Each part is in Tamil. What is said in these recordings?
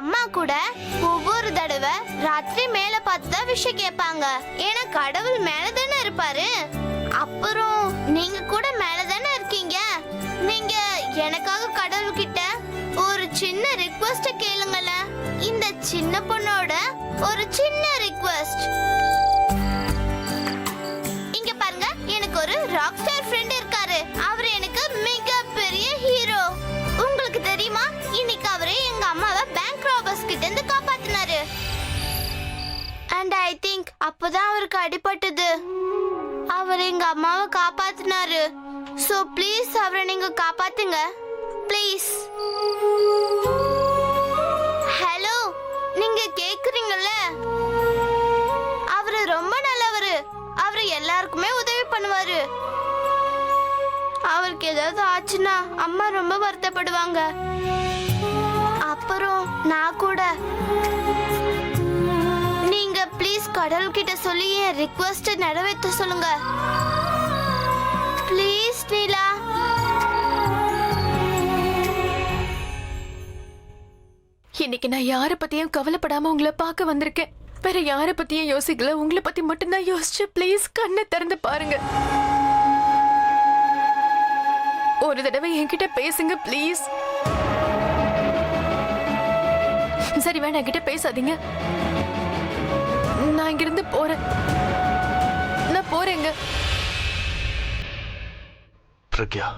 அம்மா கூட ஒவ்வொரு தடவை ராத்திரி மேல பார்த்து தான் விஷயம் கேட்பாங்க. ஏன்னா கடவுள் மேலதானே இருப்பாரு. அப்புறம் நீங்க கூட மேலதானே இருக்கீங்க. நீங்க எனக்காக கடவுள் கிட்ட ஒரு சின்ன ரிக்வெஸ்ட் கேளுங்களேன். இந்த சின்ன பொண்ணோட ஒரு சின்ன ரிக்வெஸ்ட். இங்க பாருங்க, எனக்கு ஒரு ராக் ஸ்டார் ஃப்ரெண்ட் இருக்காரு. அவர் எனக்கு மிகப்பெரிய ஹீரோ. உங்களுக்கு தெரியுமா, இன்னைக்கு அவரே எங்க அம்மாவை பேங்க் ராபர்ஸ் கிட்ட இருந்து காப்பாத்தினாரு. அண்ட் ஐ திங்க் அப்பதான் அவருக்கு அடிபட்டது. அவர் எங்க அம்மாவை காப்பாத்தினாரு. சோ ப்ளீஸ் அவரை நீங்க காப்பாத்துங்க ப்ளீஸ். ஹலோ, நீங்க கேக்குறீங்கல்ல? அவரு ரொம்ப நல்லவரு. அவரு எல்லாருக்குமே உதவி பண்ணுவாரு. அவருக்கு ஏதாவது ஆச்சுன்னா அம்மா ரொம்ப வருத்தப்படுவாங்க. அப்புறம் நான் கூட. நீங்க ப்ளீஸ் கடவுள் கிட்ட சொல்லி என் ரிக்வெஸ்ட் நிறைவேற்ற சொல்லுங்க ப்ளீஸ் நீலா. இன்னைக்கு நான் யாரை பத்தியும் கவலைப்படாம உங்களை பார்க்க வந்திருக்கேன். வேற யாரை பத்தியும் யோசிக்கல, உங்களை பத்தி மட்டும்தான் யோசிச்சு. ப்ளீஸ் கண்ணை திறந்து பாருங்க. ஒரு தடவை என்கிட்ட பேசுங்க ப்ளீஸ். சரி வேணா என்கிட்ட பேசாதீங்க. நான் இங்கிருந்து போறேன். நான் போறேங்க. பிரக்யா,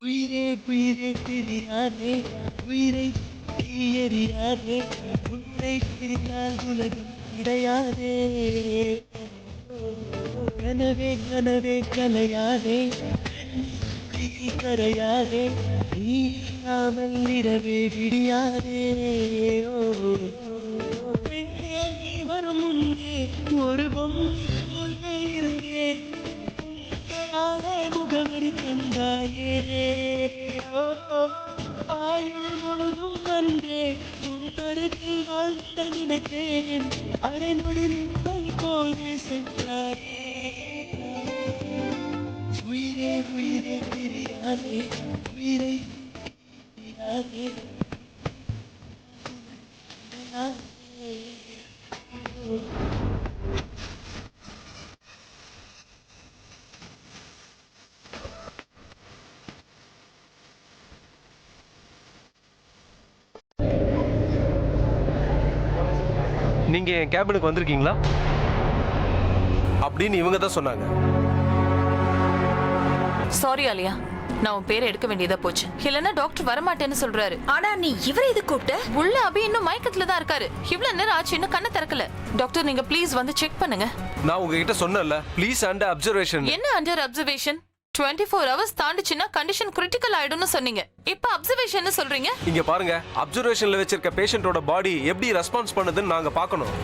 உயிரே உயிரே தெரியாதே, உயிரை எறியாதே, உன்னை பிரிந்தால் உலகம் கிடையாதே. கனவே கனவே கலையாதே, கரையாதே, நீராமல் இரவே விடியாதே. வரும் முன்னே ஒரு பொம்மை இருந்தேன், முகவரி தந்தாயே. ஆயுள் முழுதும் வந்தே உன் கருத்தில் வாழ்ந்த நினைத்தேன். அரை நொடி நிற்பல் போலே சென்றாயே. உயிரே உயிரே தெரியாதே, உயிரை தெரியாதே. நீங்க என் கேபினுக்கு வந்திருக்கீங்களா அப்படின்னு இவங்க தான் சொன்னாங்க. சாரி ஆலியா, நான் உன் பேரை எடுக்க வேண்டியதா போச்சு. இல்லன்னா டாக்டர் வரமாட்டேன்னு சொல்றாரு. ஆனா நீ இவரை எது கூப்பிட்ட? உள்ள அபி இன்னும் மயக்கத்துல தான் இருக்காரு. இவ்வளவு நேரம் ஆச்சு, இன்னும் கண்ணை திறக்கல. டாக்டர் நீங்க ப்ளீஸ் வந்து செக் பண்ணுங்க. நான் உங்ககிட்ட சொன்னேன்ல, ப்ளீஸ் அண்டர் அப்சர்வேஷன். என்ன அண்டர் அப்சர்வேஷன்? 24 hours தாண்டிச்சுன்னா கண்டிஷன் கிரிட்டிக்கல் ஆயிடும்னு சொன்னீங்க. இப்ப அப்சர்வேஷன் சொல்றீங்க. இங்க பாருங்க, அப்சர்வேஷன்ல வச்சிருக்க பேஷண்டோட பாடி எப்படி ரெஸ்பான்ஸ் பண்ணுதுன்னு நாங்க பார்க்கணும்.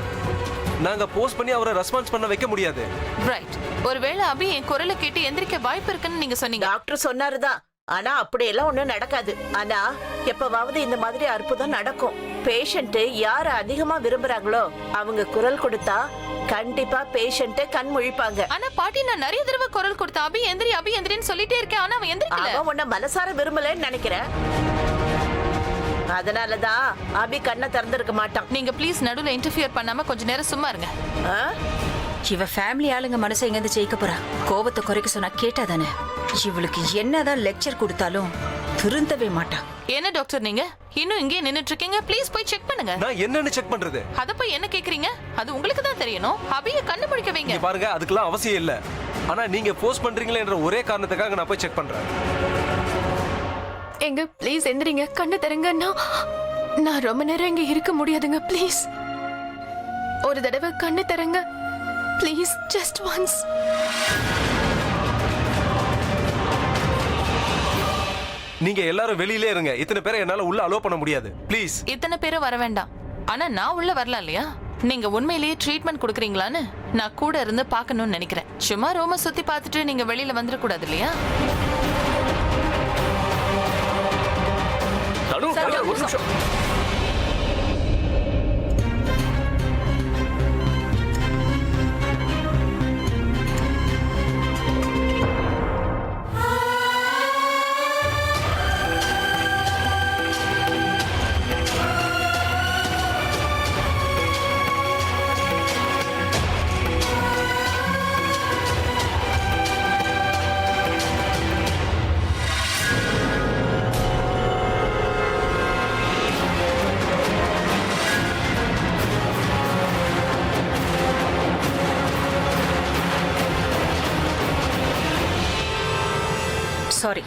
நாங்க போஸ்ட் பண்ணி அவரை ரெஸ்பான்ஸ் பண்ண வைக்க முடியாது. ரைட். ஒருவேளை அபி என் குரலை கேட்டு எந்திரிக்க வாய்ப்பு இருக்குன்னு நீங்க சொன்னீங்க. டாக்டர் சொன்னாருதான். ஆனா அப்படியெல்லாம் ஒண்ணும் நடக்காது. ஆனா எப்பவாவது இந்த மாதிரி அற்புதம் நடக்கும். பேஷண்ட் யார அதிகமா விரும்புறாங்களோ அவங்க குரல் கொடுத்தா கண்டிப்பா பேஷண்ட் கண் முழிப்பாங்க. ஆனா பாட்டி, நான் நிறைய தடவை குரல் கொடுத்த அபி எந்திரி அபி எந்திரின்னு சொல்லிட்டே இருக்கேன். ஆனா அவன் எந்திரிக்கல. அவன் உன்னை மனசார விரும்பலன்னு நினைக்கிறேன். அதனாலதான் அபி கண்ணை திறந்திருக்க மாட்டான். நீங்க ப்ளீஸ் நடுவுல இன்டர்ஃபியர் பண்ணாம கொஞ்ச நேரம் சும்மா இருங்க. இவ ஃபேமிலி ஆளுங்க மனசை எங்கேருந்து ஜெயிக்க போறா? கோபத்தை குறைக்க சொன்னா கேட்டா தானே? இவளுக்கு என்னதான் லெக்சர் கொடுத்தாலும் திருந்தவே மாட்டா. என்ன டாக்டர் நீங்க இன்னும் இங்கே நின்னுட்டு இருக்கீங்க? ப்ளீஸ் போய் செக் பண்ணுங்க. நான் என்னன்னு செக் பண்றது? அத போய் என்ன கேக்குறீங்க? அது உங்களுக்கு தான் தெரியணும். அபிய கண்டுபிடிக்க வைங்க. இங்க பாருங்க, அதுக்கெல்லாம் அவசியம் இல்ல. ஆனா நீங்க போஸ்ட் பண்றீங்களேன்ற ஒரே காரணத்துக்காக நான் போய் செக் பண்றேன். எங்க ப்ளீஸ் எந்திரிங்க, கண்ணு தரங்க. நான் ரொம்ப நேரம் இங்க இருக்க முடியாதுங்க. ப்ளீஸ் ஒரு தடவை கண்ணு தரங்க ப்ளீஸ், ஜஸ்ட் ஒன்ஸ். நீங்க எல்லாரும் வெளியிலே இருங்க. இத்தனை பேரை என்னால உள்ள அலோ பண்ண முடியாது. ப்ளீஸ். இத்தனை பேரும் வர வேண்டாம். ஆனா நான் உள்ள வரலாம் இல்லையா? நீங்க உண்மையிலேயே ட்ரீட்மெண்ட் கொடுக்குறீங்களான்னு நான் கூட இருந்து பார்க்கணும்னு நினைக்கிறேன். சும்மா ரூமை சுத்தி பார்த்துட்டு நீங்க வெளியில வந்துட கூடாது இல்லையா? தனு, ஒரு நிமிஷம். சாரி.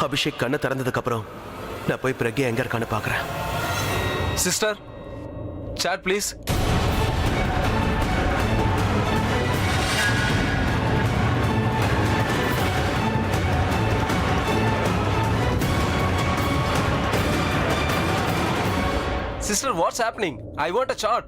அபிஷேக் கண்ணை திறந்ததுக்கு அப்புறம் நான் போய் பிரக்யா எங்க இருக்கான்னு பாக்குறேன். Sister, chart please. Sister, what's happening? I want a chart.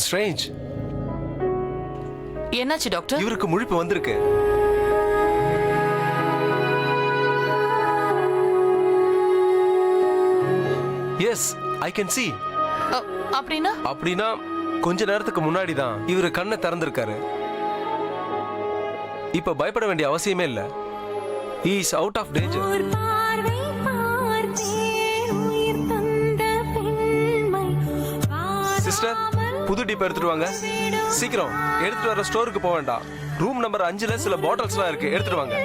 Strange. என்னாச்சு டாக்டர்? இவருக்கு முழிப்பு வந்திருக்கு. Yes, I can see. அப்படினா கொஞ்ச நேரத்துக்கு முன்னாடி தான் இவரு கண்ணை திறந்திருக்காரு. இப்ப பயப்பட வேண்டிய அவசியமே இல்ல. He is out of danger. Sister, புது டிப் எடுத்துட்டு வாங்க. சீக்கிரம் எடுத்துட்டு வர ஸ்டோருக்கு போக வேண்டாம். ரூம் நம்பர் 5ல சில பாட்டில்ஸ்லாம் இருக்கு, எடுத்துட்டு வாங்க.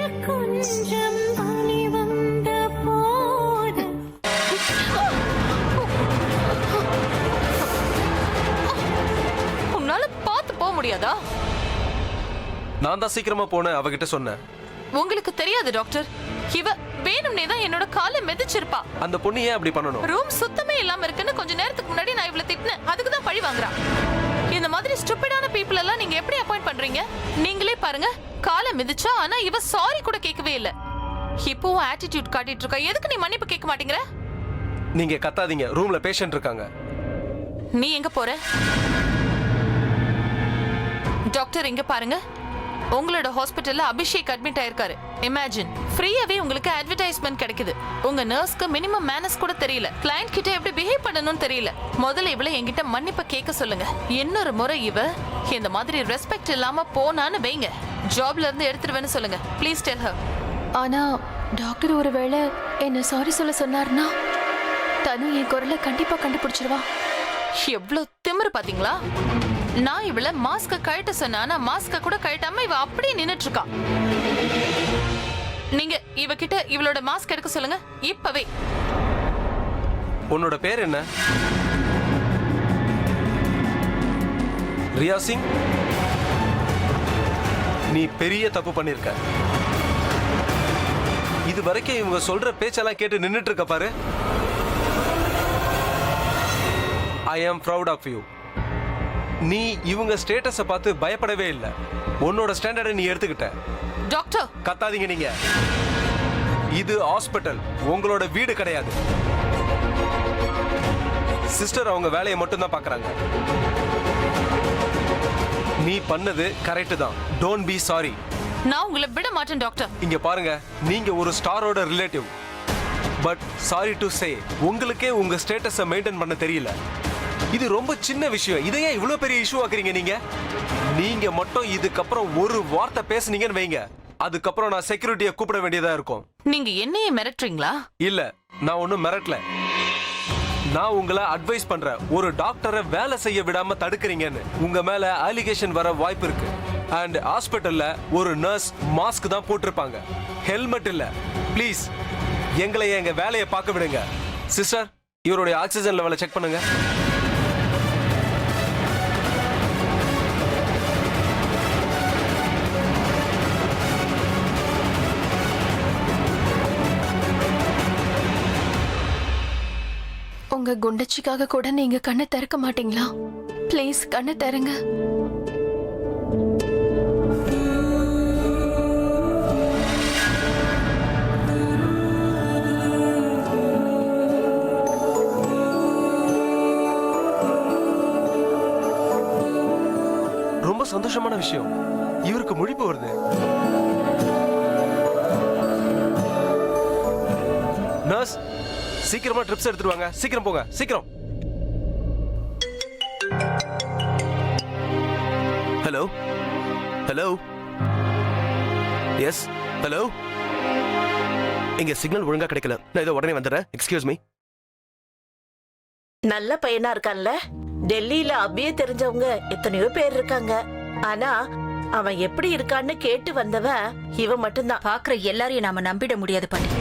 முடியாதா? நான் தான் சீக்கிரமா போனேன், அவகிட்ட சொன்னேன். உங்களுக்கு தெரியாது டாக்டர், இவ வேணும்னே தான் என்னோட காலை மிதிச்சிருப்பா. அந்த பொண்ணு ஏன் அப்படி பண்ணணும்? ரூம் சுத்தமே இல்லாம இருக்குன்னு கொஞ்ச நேரத்துக்கு முன்னாடி நான் இவளை திட்டினேன். அதுக்கு தான் பழி வாங்குறா. இந்த மாதிரி ஸ்டூபிடான பீப்பிள் எல்லாம் நீங்க எப்படி அப்பாயிண்ட் பண்றீங்க? நீங்களே பாருங்க, காலை மிதிச்சா ஆனா இவ சாரி கூட கேட்கவே இல்ல. இப்போ ஆட்டிட்யூட் காட்டிட்டு இருக்கா. எதுக்கு நீ மன்னிப்பு கேட்க மாட்டேங்கிற? நீங்க கத்தாதீங்க, ரூம்ல பேஷண்ட் இருக்காங்க. நீ எங்க போற? டாக்டர் இங்க பாருங்க, உங்களோட ஹாஸ்பிட்டல்ல அபிஷேக் அட்மிட் ஆயிருக்காரு. இமேஜின், ஃப்ரீயாவே உங்களுக்கு அட்வர்டைஸ்மெண்ட் கிடைக்குது. உங்க நர்ஸ்க்கு மினிமம் மேனர்ஸ் கூட தெரியல. கிளையண்ட் கிட்ட எப்படி பிஹேவ் பண்ணணும்னு தெரியல. முதல்ல இவளை என்கிட்ட மன்னிப்பு கேட்க சொல்லுங்க. இன்னொரு முறை இவ இந்த மாதிரி ரெஸ்பெக்ட் இல்லாம போனான்னு வைங்க, ஜாப்ல இருந்து எடுத்துருவேன்னு சொல்லுங்க. Please tell her. ஆனா டாக்டர் ஒருவேளை என்ன சாரி சொல்ல சொன்னார்னா தனு என் குரலை கண்டிப்பா கண்டுபிடிச்சிருவா. எவ்வளவு திமிரு பாத்தீங்களா? நான் இவள மாஸ்க கழட்ட சொன்னா மாஸ்க கூட கழட்டாம இவ அப்படியே நின்னுட்டு இருக்கா. நீங்க இவகிட்ட இவளோட மாஸ்க் எடுக்க சொல்லுங்க இப்பவே. உன்னோட பேர் என்ன? ரியா சிங். நீ பெரிய தப்பு பண்ணிருக்க. இது வரைக்கும் இவங்க சொல்ற பேச்செல்லாம் கேட்டு நின்னுட்டு இருக்க பாரு. I am proud of you. நீ இவங்க ஸ்டேட்டஸை பார்த்து பயப்படவே இல்லை. உன்னோட ஸ்டாண்டர்டை நீ எடுத்துக்கிட்ட. டாக்டர், கத்தாதீங்க நீங்க. இது ஹாஸ்பிட்டல், உங்களோட வீடு கிடையாது. சிஸ்டர் அவங்க வேலையை மட்டும் தான் பார்க்கறாங்க. நீ பண்ணது கரெக்ட் தான். Don't be sorry. நான் உங்களை விட மாட்டேன் டாக்டர். இங்க பாருங்க, நீங்க ஒரு ஸ்டாரோட relative. But sorry to say, உங்களுக்கே உங்க ஸ்டேட்டஸை மெயின்டைன் பண்ண தெரியல. இது ரொம்ப சின்ன விஷயம். இதையே இவ்வளவு பெரிய இஷ்யூ ஆக்குறீங்க நீங்க. நீங்க மட்டும் இதுக்கப்புறம் ஒரு வார்த்தை பேசுனீங்கன்னு வைங்க, அதுக்கப்புறம் நான் செக்யூரிட்டியை கூப்பிட வேண்டியதா இருக்கும். நீங்க என்னையே மிரட்டுறீங்களா? இல்ல, நான் ஒன்னும் மிரட்டல. நான் உங்களை அட்வைஸ் பண்றேன். ஒரு டாக்டரை வேலை செய்ய விடாம தடுக்கிறீங்கன்னு. உங்க மேல அலிகேஷன் வர வாய்ப்பு இருக்கு. அண்ட் ஹாஸ்பிட்டல்ல ஒரு நர்ஸ் மாஸ்க் தான் போட்டிருப்பாங்க, ஹெல்மெட் இல்ல. ப்ளீஸ் எங்களை எங்க வேலையை பார்க்க விடுங்க. சிஸ்டர், இவருடைய ஆக்சிஜன் லெவலை செக் பண்ணுங்க. உங்க குண்டச்சிக்காக கூட நீங்க கண்ணை திறக்க மாட்டீங்களா? ப்ளீஸ் கண்ணை திறங்க. ரொம்ப சந்தோஷமான விஷயம், இவருக்கு முழிப்பு வருது. நர்ஸ், சீக்கிரமா ட்ரிப்ஸ் எடுத்துட்டு வாங்க. சீக்கிரம் போங்க, சீக்கிரம். Hello hello, yes hello. இங்க சிக்னல் ஒழுங்கா கிடைக்கல, நான் இதோ உடனே வந்துடுறேன். Excuse me. நல்ல பையனா இருக்கான்ல. டெல்லியில அபியே தெரிஞ்சவங்க எத்தனையோ பேர் இருக்காங்க. ஆனா அவன் எப்படி இருக்கான்னு கேட்டு வந்தவன் இவன் மட்டும்தான். பாக்குற எல்லாரையும் நாம நம்பிட முடியாது பண்ணி.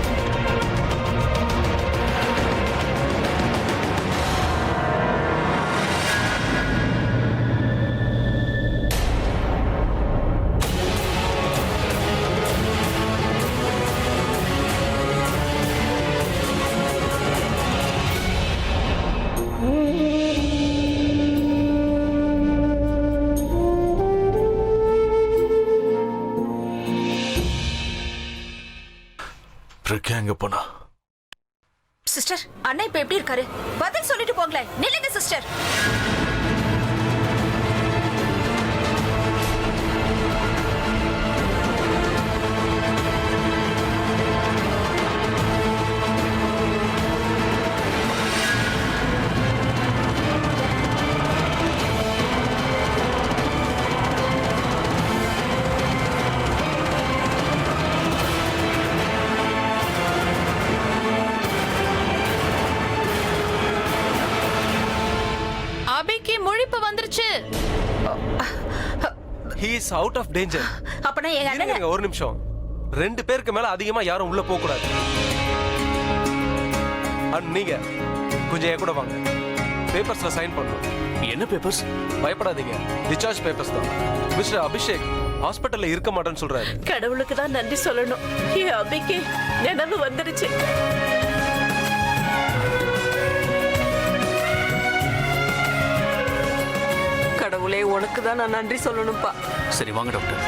பிரக்யா எங்க போனா? சிஸ்டர், அண்ணா இப்ப எப்படி இருக்காரு? பதில் சொல்லிட்டு போங்களேன். நில்லுங்க சிஸ்டர். அபிக்கு முழிப்பு வந்துருச்சு. He is out of danger. அப்பனா எங்க அண்ணன் இருங்க, ஒரு நிமிஷம். 2 பேருக்கு மேல அதிகமா யாரும் உள்ள போக கூடாது. அண்ட் நீங்க கொஞ்சம் என் கூட வாங்க. பேப்பர்ஸ்ல சைன் பண்ணணும். என்ன பேப்பர்ஸ்? பயப்படாதீங்க, டிஸ்சார்ஜ் பேப்பர்ஸ் தான். மிஸ்டர் அபிஷேக் ஹாஸ்பிட்டல்ல இருக்க மாட்டேன்னு சொல்றாரு. கடவுளுக்கு தான் நன்றி சொல்லணும். என் அபிக்கு நினைவு வந்துருச்சு. கடவுளே, உனக்கு தான் நான் நன்றி சொல்லணும்ப்பா. சரி வாங்க டாக்டர்.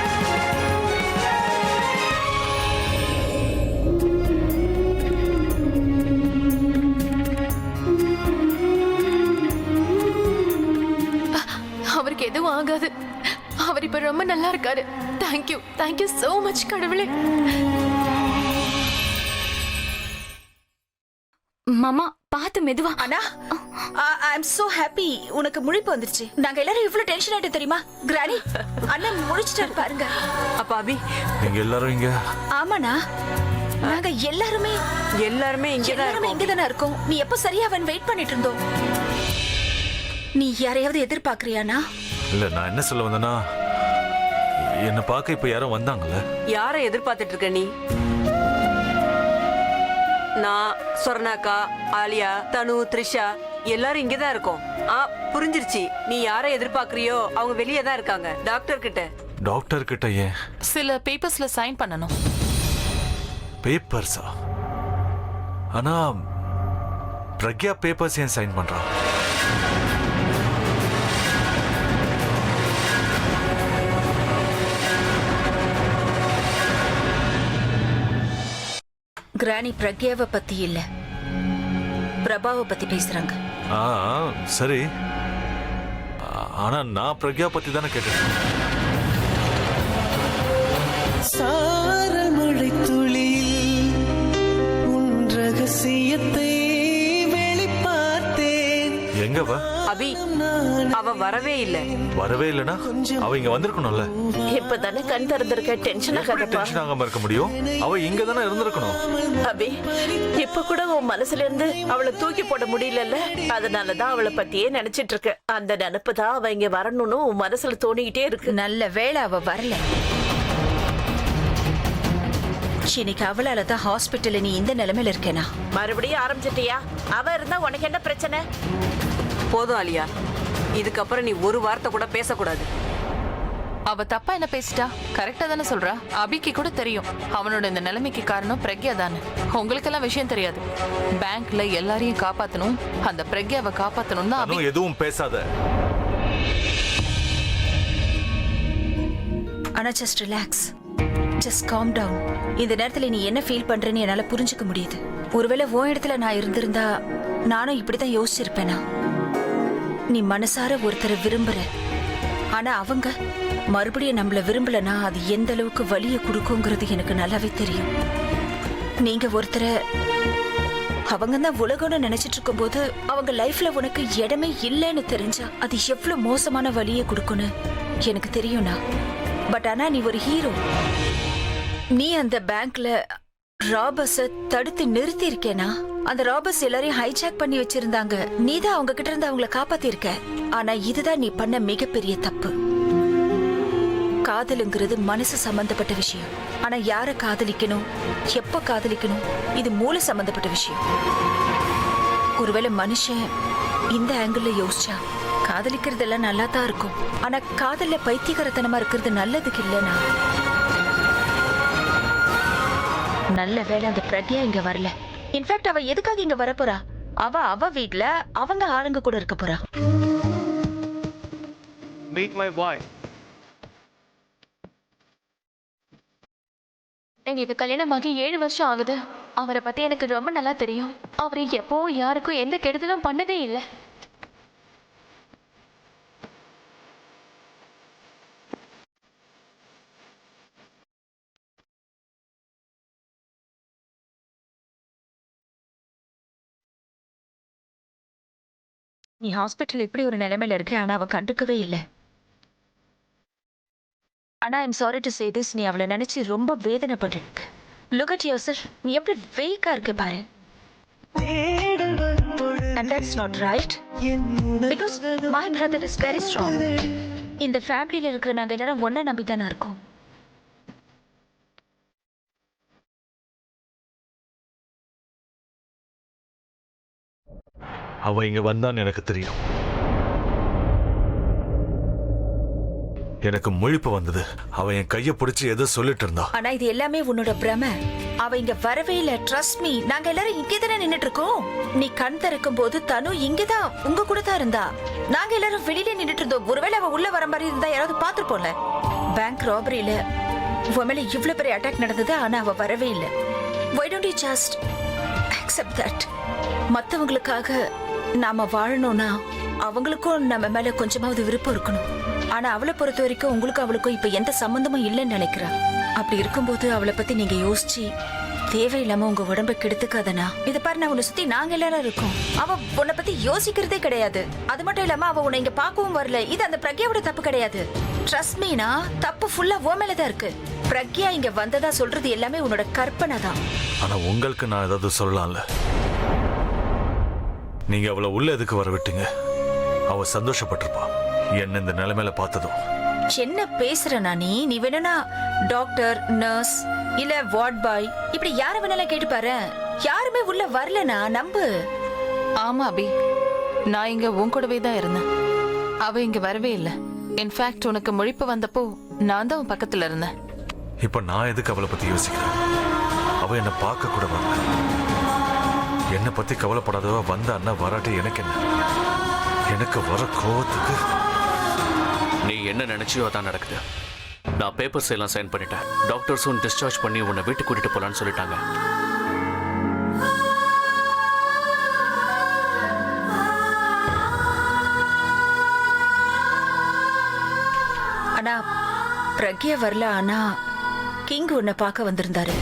அவருக்கு எதுவும் ஆகாது. அவர் இப்ப ரொம்ப நல்லா இருக்காரு. தேங்க்யூ, தேங்க்யூ சோ மச் கடவுளே. மாமா பார்த்து மெதுவா. அண்ணா, ஐ அம் சோ ஹாப்பி. உனக்கு முழிப்பு வந்துருச்சு. நாங்க எல்லாரும் இவ்வளவு டென்ஷன் ஆயிட்டு தெரியுமா? கிரானி, அண்ணன் முழிச்சிட்டாரு பாருங்க. அப்பா அபி, நீங்க எல்லாரும் இங்க? ஆமாண்ணா, நாங்க எல்லாருமே இங்கதான் இருக்கோம். நீ எப்ப சரியாவன் வெயிட் பண்ணிட்டு இருந்தோம். நீ யாரையாவது எதிர்பார்க்கறியானா? இல்ல, நான் என்ன சொல்ல வந்தேன்னா, என்ன பார்க்க இப்ப யாரும் வந்தாங்கல்ல? யாரை எதிர்பார்த்துட்டு இருக்க நீ? நான், சொர்ணாக்கா, ஆலியா, தனு, த்ரிஷா எல்லாரும் இங்கதான் இருக்கோம். புரிஞ்சிருச்சு. நீ யாரை எதிர்பார்க்கறியோ அவங்க வெளியே தான் இருக்காங்க, டாக்டர் கிட்ட. டாக்டர் கிட்ட ஏன்? சில பேப்பர்ஸ்ல சைன் பண்ணணும். பேப்பர்ஸா? ஆனா பிரக்யா பேப்பர்ஸ் ஏன் சைன் பண்றா? கிரானி பிரக்யாவை பத்தி இல்ல, பிரபாவை பத்தி பேசுறாங்க. சரி, ஆனா நான் பிரக்யா பத்தி தானே கேட்டேன். சாரல் மழை துளியில் உன் ரகசியத்தை வெளிப்பார்த்தேன். எங்க அவ? அபி அவ வரவே இல்ல. வரவே இல்லனா அவ இங்க வந்திருக்கணும்ல. இப்பதானே கண் திறந்திருக்க, டென்ஷன் ஆகாதப்பா. டென்ஷன் ஆகாம இருக்க முடியும்? அவ இங்க தானே இருந்திருக்கணும். அபி, இப்ப கூட உன் மனசுல இருந்து அவளை தூக்கி போட முடியலல்ல, அதனாலதான் அவளை பத்தியே நினைச்சிட்டு இருக்க. அந்த நினைப்பு தான் அவ இங்க வரணும்னு உன் மனசுல தோணிக்கிட்டே இருக்கு. நல்ல வேளை அவ வரல. இன்னைக்கு அவளால தான் ஹாஸ்பிட்டல்ல நீ இந்த நிலைமையில இருக்கேனா? மறுபடியும் ஆரம்பிச்சிட்டியா? அவ இருந்தா உனக்கு என்ன பிரச்சனை? போதும் ஆலியா, இதுக்கப்புறம் நீ ஒரு வார்த்தை கூட பேசக்கூடாது. அவ தப்பா என்ன பேசிட்டா? கரெக்டா தானே சொல்றா. அபிக்கு கூட தெரியும் அவனோட இந்த நிலைமைக்கு காரணம் பிரக்யா தானே. உங்களுக்கெல்லாம் விஷயம் தெரியாது. பேங்க்ல எல்லாரையும் காப்பாத்தணும், அந்த பிரக்யாவை காப்பாத்தணும் தான் அபி. எதுவும் பேசாத. ஆனா just relax, just calm down. இந்த நேரத்துல நீ என்ன ஃபீல் பண்றேன்னு என்னால புரிஞ்சுக்க முடியுது. ஒருவேளை உன் இடத்துல நான் இருந்திருந்தா நானும் இப்படிதான் யோசிச்சிருப்பேனா? நீ மனசார ஒருத்தரை விரும்புற, ஆனா அவங்க மறுபடியும் நம்மள விரும்பலனா அது எந்த அளவுக்கு வலியை கொடுக்குங்கிறது எனக்கு நல்லாவே தெரியும். நீங்க ஒருத்தரை அவங்க தான் உலகம்னு நினைச்சிட்டு இருக்கும் போது அவங்க லைஃப்ல உனக்கு இடமே இல்லைன்னு தெரிஞ்சா அது எவ்வளவு மோசமான வலியை கொடுக்குன்னு எனக்கு தெரியும்னா. பட் ஆனா நீ ஒரு ஹீரோ. நீ அந்த பேங்க்ல ராபர்ஸ தடுத்து நிறுத்தி இருக்கேனா? அந்த ராபர்ஸ் எல்லாரையும் ஹைஜாக் பண்ணி வச்சிருந்தாங்க. நீ தான் அவங்க கிட்ட இருந்து அவங்கள காப்பாத்தி இருக்க. ஆனா இதுதான் நீ பண்ண மிகப்பெரிய தப்பு. காதலுங்கிறது மனசு சம்பந்தப்பட்ட விஷயம். ஆனா யார காதலிக்கணும், எப்ப காதலிக்கணும், இது மூளை சம்பந்தப்பட்ட விஷயம். ஒருவேளை மனுஷன் இந்த ஆங்கிள் யோசிச்சா காதலிக்கிறதெல்லாம் நல்லா தான் இருக்கும். ஆனா காதல்ல பைத்தியகாரத்தனமா இருக்கிறது நல்லதுக்கு இல்லைனா. நல்ல வேளை அந்த பிரக்யா இங்க வரல. இன்ஃபேக்ட் அவ எதுக்காக இங்க வரப்போறா? அவ வீட்ல அவங்க ஆளுங்க கூட இருக்க போறா. Meet my wife. எங்களுக்கு கல்யாணமாகி 7 வருஷம் ஆகுது. அவரை பத்தி எனக்கு ரொம்ப நல்லா தெரியும். அவரை எப்போ யாருக்கும் எந்த கெடுதலும் பண்ணதே இல்லை. நீ ஹாஸ்பிட்டல் இப்படி ஒரு நிலைமையில இருக்க, ஆனா அவ கண்டுக்கவே இல்லை. ஆனா I'm sorry to say this, நீ அவளை நினைச்சு ரொம்ப வேதனைப்பட்டு இருக்கு. லுக் அட் யுவர்செல்ஃப், நீ எப்படி வீக்கா இருக்கு பாரு. And that's not right. Because my brother is very strong. இந்த ஃபேமிலியில இருக்கிற நாங்க எல்லாரும் ஒன்ன நம்பி தானே இருக்கோம். அவ இங்க வந்தான்னு எனக்கு தெரியும். எனக்கு முழிப்பு வந்தது. அவ என் கைய பிடிச்சு ஏதோ சொல்லிட்டு இருந்தா. ஆனா இது எல்லாமே உன்னோட பிரமை. அவ இங்க வரவே இல்ல. ட்ரஸ்ட் மீ, நாங்க எல்லாரும் இங்கே தானே நின்னுட்டு இருக்கோம். நீ கண் திறக்கும் போது தனு இங்கதான் உங்க கூட தான் இருந்தா. நாங்க எல்லாரும் வெளியில நின்னுட்டு இருந்தோம். ஒருவேளை அவ உள்ள வர மாதிரி இருந்தா யாராவது பாத்துருப்போம்ல. பேங்க் ராபரியில உன் மேல இவ்வளவு பெரிய அட்டாக் நடந்தது, ஆனா அவ வரவே இல்லை. Why don't you just accept that? மத்தவங்களுக்காக நாம வாழணும்னா அவங்களுக்கும் நம்ம மேல கொஞ்சமாவது விருப்பம் இருக்கணும். ஆனா அவளை பொறுத்த வரைக்கும் உங்களுக்கு அவளுக்கும் இப்ப எந்த சம்பந்தமும் இல்லைன்னு நினைக்கிறா. அப்படி இருக்கும்போது அவளை பத்தி நீங்க யோசிச்சு தேவையில்லாம உங்க உடம்ப கெடுத்துக்காதனா. இத பாரு, நான் உன்னை சுத்தி நாங்க எல்லாரும் இருக்கோம். அவ உன்னை பத்தி யோசிக்கிறதே கிடையாது. அது மட்டும் இல்லாம அவ உன்னை இங்க பாக்கவும் வரல. இது அந்த பிரக்யாவோட தப்பு கிடையாது. ட்ரஸ்ட் மீனா, தப்பு ஃபுல்லா உன் மேலதான் இருக்கு. பிரக்யா இங்க வந்ததா சொல்றது எல்லாமே உன்னோட கற்பனை தான். ஆனா உங்களுக்கு நான் ஏதாவது சொல்லலாம்ல. நீங்க அவளை உள்ள எதுக்கு வர விட்டீங்க? அவ சந்தோஷப்பட்டிருப்பா என்ன இந்த நிலைமையில பார்த்ததும். என்ன பேசுறனா நீ? நீ வேணும்னா டாக்டர், நர்ஸ் இல்ல வார்ட் பாய் இப்படி யார வேணாலும் கேட்டு பாரு. யாருமே உள்ள வரலனா நம்பு. ஆமா அபி, நான் இங்க உன் கூடவே தான் இருந்தேன். அவ இங்க வரவே இல்லை. இன்ஃபேக்ட் உனக்கு முழிப்பு வந்தப்போ நான் தான் உன் பக்கத்துல இருந்தேன். இப்ப நான் எதுக்கு அவளை பத்தி யோசிக்கிறேன்? அவ என்ன பார்க்க கூட வரல. என்ன பத்தி கவலைப்படாதவ வந்த அண்ணா வராட்டி எனக்கு என்ன? எனக்கு வர கோவத்துக்கு நீ என்ன நினைச்சியோ அதான் நடக்குது. நான் பேப்பர்ஸ் எல்லாம் சைன் பண்ணிட்டேன். டாக்டர்ஸும் டிஸ்சார்ஜ் பண்ணி உன்னை வீட்டுக்கு கூட்டிட்டு போலான்னு சொல்லிட்டாங்க. ஆனா பிரக்யா வரல. ஆனா கிங் உன்னை பார்க்க வந்திருந்தாரு.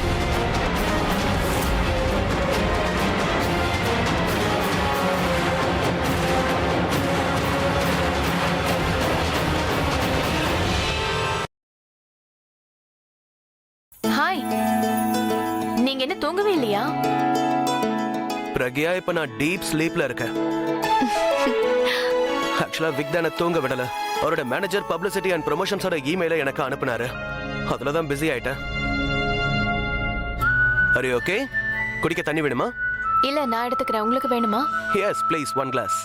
ஹாய். நீங்க என்ன தூங்கவே இல்லையா? பிரக்யா இப்ப நான் டீப் ஸ்லீப்ல இருக்கேன். ஆக்சுவலா விக் தான தூங்க விடல. அவரோட மேனேஜர் பப்ளிசிட்டி அண்ட் ப்ரொமோஷன்ஸோட இமெயிலை எனக்கு அனுப்புனாரு. அதுல தான் பிஸி ஆயிட்டேன். Array okay? குடிக்க தண்ணி வேணுமா? இல்ல நான் எடுத்துக்கிறேன். உங்களுக்கு வேணுமா? Yes please, 1 glass.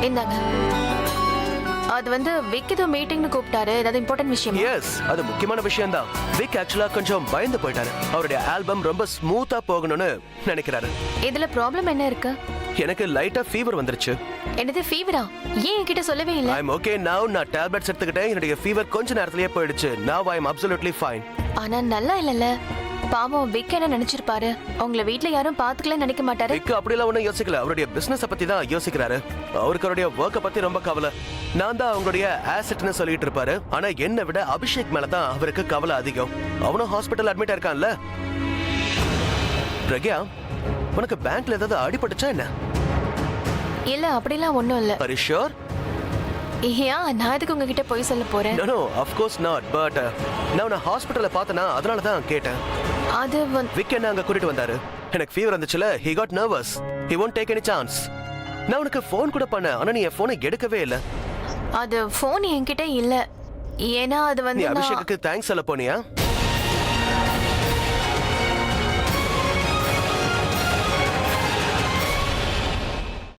இந்தாங்க. அது வந்து விக் ஏதோ மீட்டிங்னு கூப்பிட்டாரு. ஏதாவது இம்பார்ட்டன்ட் விஷயம்? எஸ், அது முக்கியமான விஷயம் தான். விக் ஆக்சுவலா கொஞ்சம் பயந்து போயிட்டாரு. அவருடைய ஆல்பம் ரொம்ப ஸ்மூத்தா போகணும்னு நினைக்கிறாரு. இதுல ப்ராப்ளம் என்ன இருக்கு? எனக்கு லைட்டா ஃபீவர் வந்துருச்சு. என்னது ஃபீவரா? ஏன் என்கிட்ட சொல்லவே இல்ல? ஐ அம் ஓகே நவ. நான் டேப்லெட்ஸ் எடுத்துக்கிட்டேன். என்னுடைய ஃபீவர் கொஞ்ச நேரத்திலேயே போயிடுச்சு. நவ ஐ அம் அப்சல்யூட்லி ஃபைன். ஆனா நல்லா இல்லல. பாவம் விக் என்ன நினைச்சிருப்பாரு? உங்களை வீட்ல யாரும் பாத்துக்கல நினைக்க மாட்டாரு? விக் அப்படிலாம் ஒன்றும் யோசிக்கல. அவருடைய பிசினஸ் பத்தி தான் யோசிக்கிறாரு. அவருக்கு அவருடைய ஒர்க்கை பத்தி ரொம்ப கவலை. நான் தான் அவங்களுடைய ஆசெட்னு சொல்லிட்டு இருப்பாரு. ஆனா என்னை விட அபிஷேக் மேல தான் அவருக்கு கவலை அதிகம். அவனும் ஹாஸ்பிட்டல் அட்மிட் ஆயிருக்கான்ல. பிரக்யா, உனக்கு பேங்க்ல ஏதாவது அடிபட்டுச்சா என்ன? இல்ல அப்படிலாம் ஒண்ணும் இல்ல. Are you sure? ஏன் நான் எதுக்கு உங்ககிட்ட போய் சொல்ல போறேன்? No, no, of course not. But நான் ஹாஸ்பிட்டல்ல பார்த்தனா அதனால தான் கேட்டேன். அது விக் என்ன அங்க கூட்டிட்டு வந்தாரு. எனக்கு ஃபீவர் வந்துச்சுல. He got nervous. He won't take any chance. நான் உனக்கு ஃபோன் கூட பண்ண. ஆனா நீ என் போனை எடுக்கவே இல்ல. அது ஃபோன் என்கிட்ட இல்ல. ஏன்னா அது நீ வந்து அபிஷேக்குக்கு தேங்க்ஸ் சொல்ல போனியா?